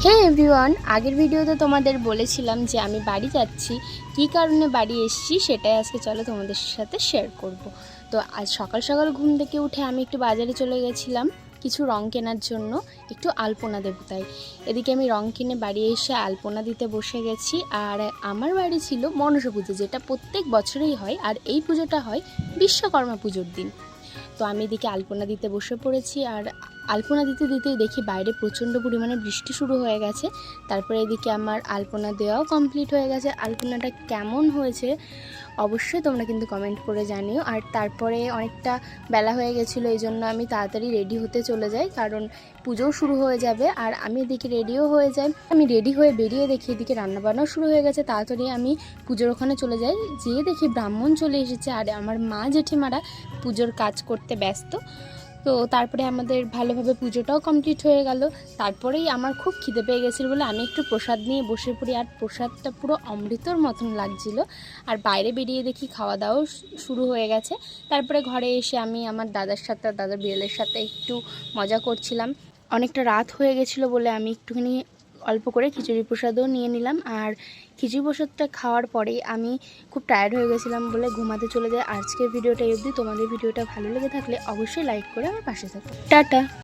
হে everyone, আগের ভিডিওতে তোমাদের বলেছিলাম যে আমি বাড়ি যাচ্ছি, কী কারণে বাড়ি এসেছি সেটাই আজকে চলো তোমাদের সাথে শেয়ার করব। তো আজ সকাল সকাল ঘুম থেকে উঠে আমি একটু বাজারে চলে গেছিলাম কিছু রং কেনার জন্য, একটু আলপনা দেব তাই। এদিকে আমি রং কিনে বাড়ি এসে আলপনা দিতে বসে গেছি। আর আমার বাড়ি ছিল মনসা পুজো, যেটা প্রত্যেক বছরেই হয়, আর এই পুজোটা হয় বিশ্বকর্মা পুজোর দিন। তো আমি এদিকে আলপনা দিতে বসে পড়েছি। আর আলপনা দিতে দিতেই দেখি বাইরে প্রচণ্ড পরিমাণে বৃষ্টি শুরু হয়ে গেছে। তারপরে এদিকে আমার আলপনা দেওয়াও কমপ্লিট হয়ে গেছে। আলপনাটা কেমন হয়েছে অবশ্যই তোমরা কিন্তু কমেন্ট করে জানিও। আর তারপরে অনেকটা বেলা হয়ে গেছিলো, এই জন্য আমি তাড়াতাড়ি রেডি হতে চলে যাই, কারণ পুজোও শুরু হয়ে যাবে। আর আমি এদিকে রেডিও হয়ে যাই। আমি রেডি হয়ে বেরিয়ে দেখি এদিকে রান্নাবান্নাও শুরু হয়ে গেছে। তাড়াতাড়ি আমি পুজোর ওখানে চলে যাই, যেয়ে দেখি ব্রাহ্মণ চলে এসেছে আর আমার মা জেঠিমারা পুজোর কাজ করতে ব্যস্ত। তো তারপরে আমাদের ভালোভাবে পুজোটাও কমপ্লিট হয়ে গেল। তারপরেই আমার খুব খিদে পেয়ে গেছিলো বলে আমি একটু প্রসাদ নিয়ে বসে পড়ি। আর প্রসাদটা পুরো অমৃতর মতন লাগছিল। আর বাইরে বেরিয়ে দেখি খাওয়া দাওয়াও শুরু হয়ে গেছে। তারপরে ঘরে এসে আমি আমার দাদার সাথে, দাদার বিড়ালের সাথে একটু মজা করছিলাম। অনেকটা রাত হয়ে গেছিলো বলে আমি একটুখানি অল্প করে খিচুড়ি প্রসাদও নিয়ে নিলাম। আর খিচুড়ি প্রসাদটা খাওয়ার পরেই আমি খুব টায়ার্ড হয়ে গেছিলাম বলে ঘুমাতে চলে যাই। আজকের ভিডিওটা এই অবধি। তোমাদের ভিডিওটা ভালো লেগে থাকলে অবশ্যই লাইক করে আমার পাশে থাকো। টাটা।